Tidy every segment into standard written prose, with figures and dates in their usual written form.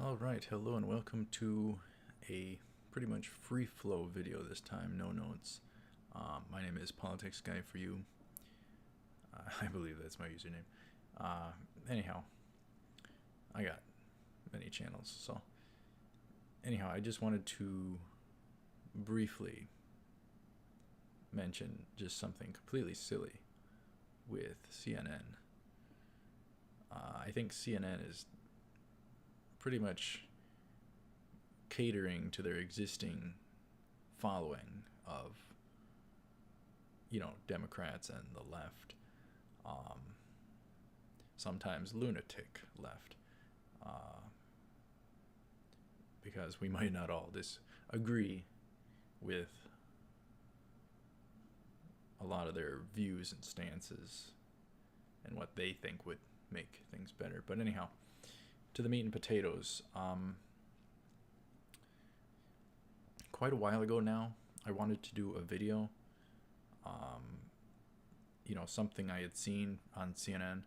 All right, hello and welcome to a pretty much free flow video this time, no notes. My name is Politics Guy for you. I believe that's my username. Anyhow, I got many channels, so anyhow, I just wanted to briefly mention just something completely silly with CNN. I think CNN is pretty much catering to their existing following of, Democrats and the left, sometimes lunatic left, because we might not all disagree with a lot of their views and stances and what they think would make things better. But anyhow, to the meat and potatoes. Quite a while ago now, I wanted to do a video, something I had seen on CNN,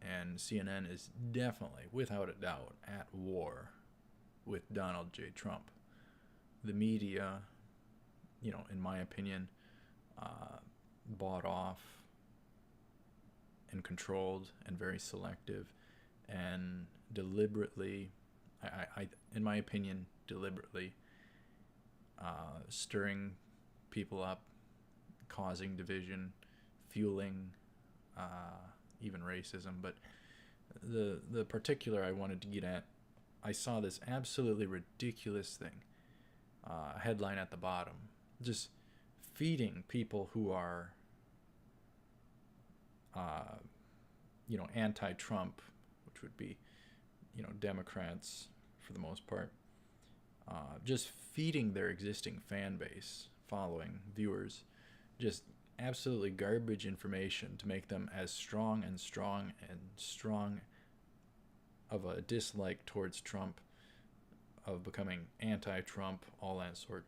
and CNN is definitely, without a doubt, at war with Donald J. Trump. The media, in my opinion, bought off and controlled and very selective and deliberately, in my opinion, deliberately stirring people up, causing division, fueling even racism. But the particular I wanted to get at, I saw this absolutely ridiculous thing, a headline at the bottom, just feeding people who are anti-Trump, which would be, Democrats for the most part, just feeding their existing fan base, following, viewers, just absolutely garbage information to make them as strong of a dislike towards Trump, of becoming anti-Trump, all that sort.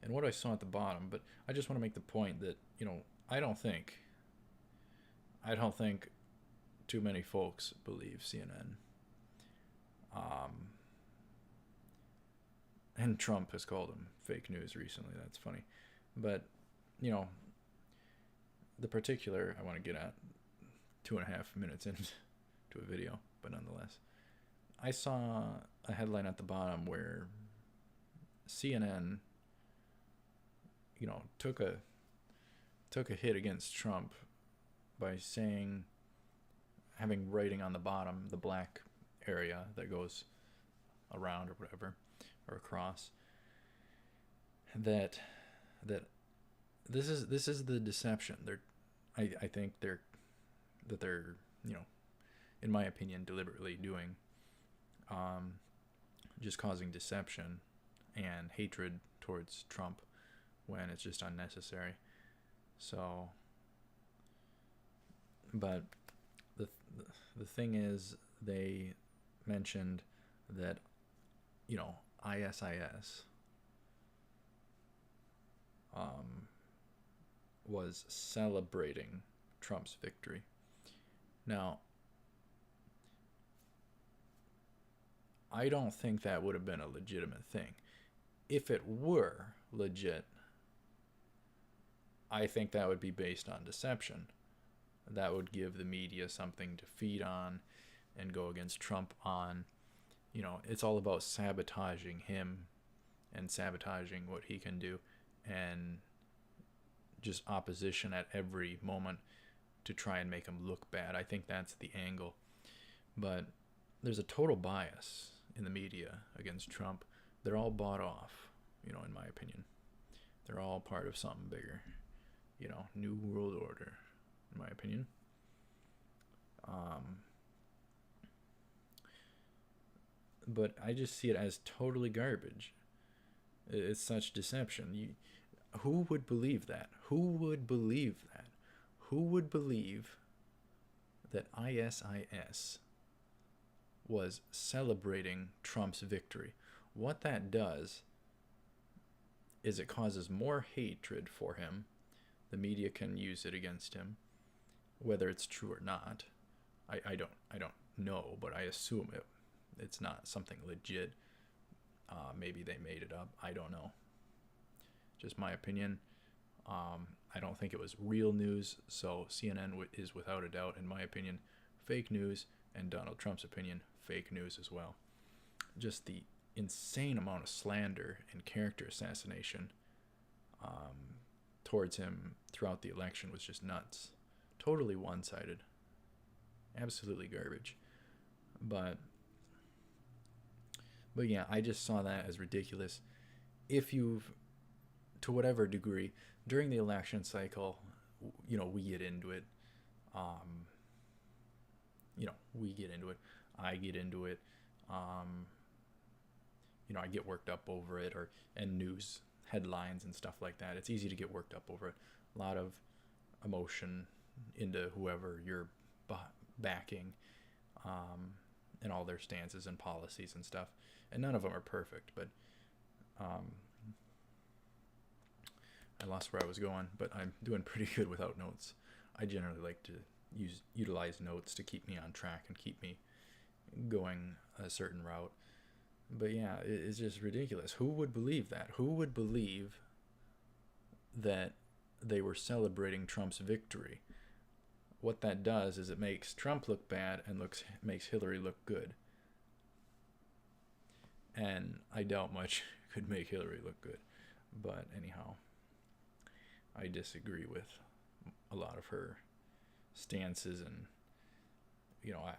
And what I saw at the bottom, but I just want to make the point that, I don't think too many folks believe CNN. And Trump has called them fake news recently. That's funny. But, the particular I want to get at, 2.5 minutes into a video, but nonetheless, I saw a headline at the bottom where CNN, took a hit against Trump by saying, having writing on the bottom, the black area that goes around or whatever, or across, that this is the deception. I think they're in my opinion deliberately doing, just causing deception and hatred towards Trump when it's just unnecessary. So, but the thing is, they mentioned that, ISIS was celebrating Trump's victory. Now, I don't think that would have been a legitimate thing. If it were legit, I think that would be based on deception. That would give the media something to feed on and go against Trump on. It's all about sabotaging him and sabotaging what he can do, and just opposition at every moment to try and make him look bad. I think that's the angle. But there's a total bias in the media against Trump. They're all bought off, in my opinion. They're all part of something bigger, New World Order, in my opinion. But I just see it as totally garbage. It's such deception. Who would believe that? Who would believe that? Who would believe that ISIS was celebrating Trump's victory? What that does is it causes more hatred for him. The media can use it against him, whether it's true or not. I don't know, but I assume It's not something legit. Maybe they made it up. I don't know. Just my opinion. I don't think it was real news, so CNN is without a doubt, in my opinion, fake news, and Donald Trump's opinion, fake news as well. Just the insane amount of slander and character assassination towards him throughout the election was just nuts. Totally one-sided. Absolutely garbage. But yeah, I just saw that as ridiculous. If you've, to whatever degree, during the election cycle, we get into it. We get into it. I get into it. I get worked up over it, and news headlines and stuff like that. It's easy to get worked up over it. A lot of emotion into whoever you're backing, and all their stances and policies and stuff. And none of them are perfect, but I lost where I was going, but I'm doing pretty good without notes. I generally like to utilize notes to keep me on track and keep me going a certain route. But yeah, it's just ridiculous. Who would believe that? Who would believe that they were celebrating Trump's victory? What that does is it makes Trump look bad and makes Hillary look good. And I doubt much could make Hillary look good. But anyhow, I disagree with a lot of her stances, and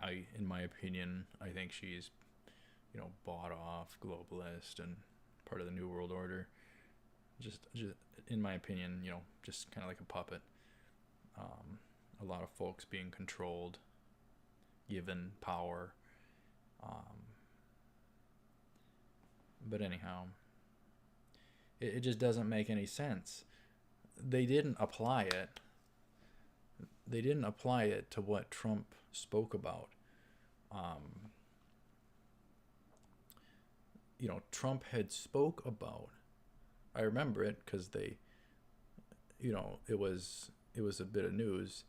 I in my opinion, I think she's bought off, globalist, and part of the New World Order. Just in my opinion, just kind of like a puppet. A lot of folks being controlled, given power. But anyhow, it just doesn't make any sense. They didn't apply it. They didn't apply it to what Trump spoke about. Trump had spoke about. I remember it because they, it was a bit of news.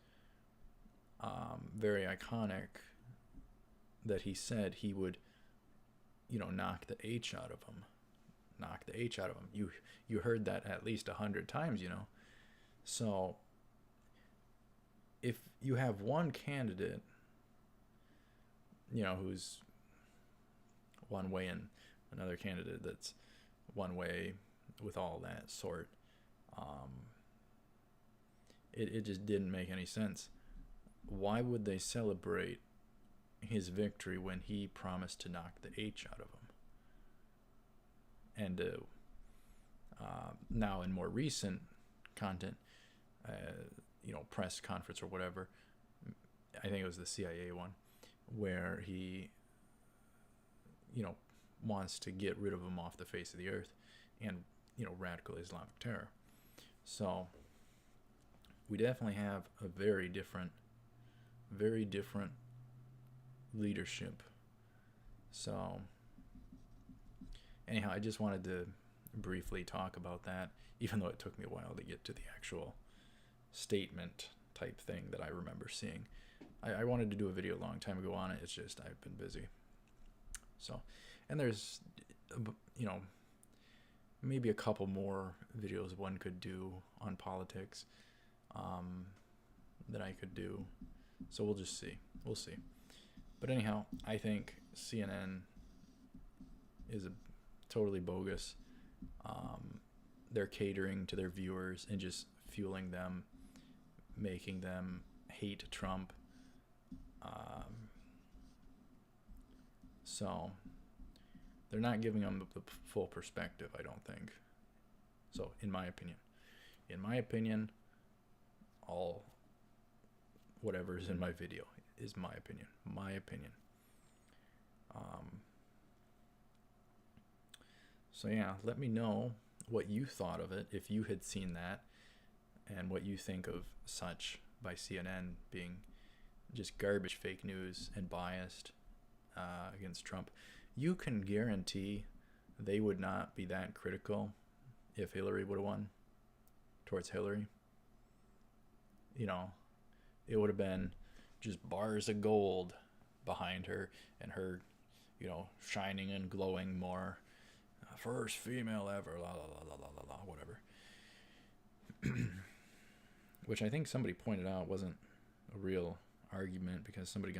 Very iconic that he said he would, knock the H out of him. Knock the H out of him. You heard that at least 100 times, So if you have one candidate, who's one way and another candidate that's one way with all that sort, it just didn't make any sense. Why would they celebrate his victory when he promised to knock the H out of him? And now in more recent content, press conference or whatever, I think it was the CIA one, where he, wants to get rid of him off the face of the earth, and, radical Islamic terror. So we definitely have a very different leadership. So anyhow, I just wanted to briefly talk about that, even though it took me a while to get to the actual statement type thing that I remember seeing. I wanted to do a video a long time ago on it. It's just I've been busy. So, and there's, maybe a couple more videos one could do on politics that I could do. So we'll just see. We'll see. But anyhow, I think CNN is totally bogus. They're catering to their viewers and just fueling them, making them hate Trump. So they're not giving them the full perspective, I don't think. So in my opinion, all whatever's in my video is my opinion. So yeah, let me know what you thought of it, if you had seen that, and what you think of such by CNN being just garbage, fake news, and biased against Trump. You can guarantee they would not be that critical if Hillary would have won, towards Hillary. It would have been just bars of gold behind her, and her shining and glowing more. First female ever, la la la la la la, whatever. Which I think somebody pointed out wasn't a real argument, because someone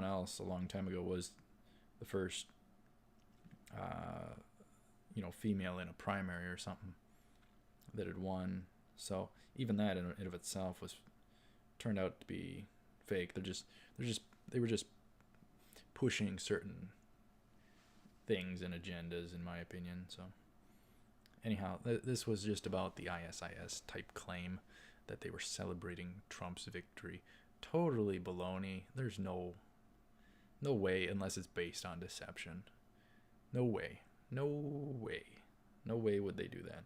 else a long time ago was the first female in a primary or something that had won. So even that in and of itself was turned out to be fake. They were just pushing certain things and agendas, in my opinion. So anyhow, this was just about the ISIS type claim that they were celebrating Trump's victory. Totally baloney. There's no way, unless it's based on deception. No way would they do that.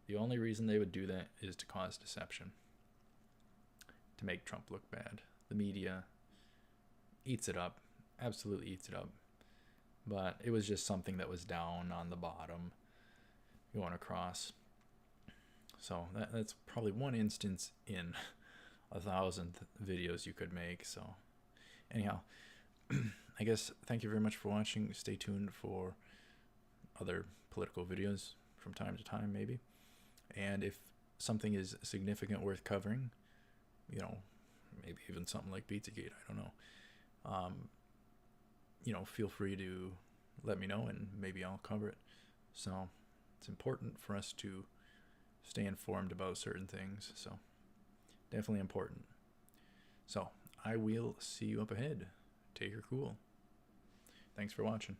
The only reason they would do that is to cause deception, to make Trump look bad. The media eats it up, absolutely eats it up. But it was just something that was down on the bottom going across. So that's probably one instance in 1,000 videos you could make. So anyhow, I guess thank you very much for watching. Stay tuned for other political videos from time to time, maybe. And if something is significant worth covering, maybe even something like Pizzagate, I don't know, feel free to let me know and maybe I'll cover it. So it's important for us to stay informed about certain things. So definitely important. So I will see you up ahead. Take her cool. Thanks for watching.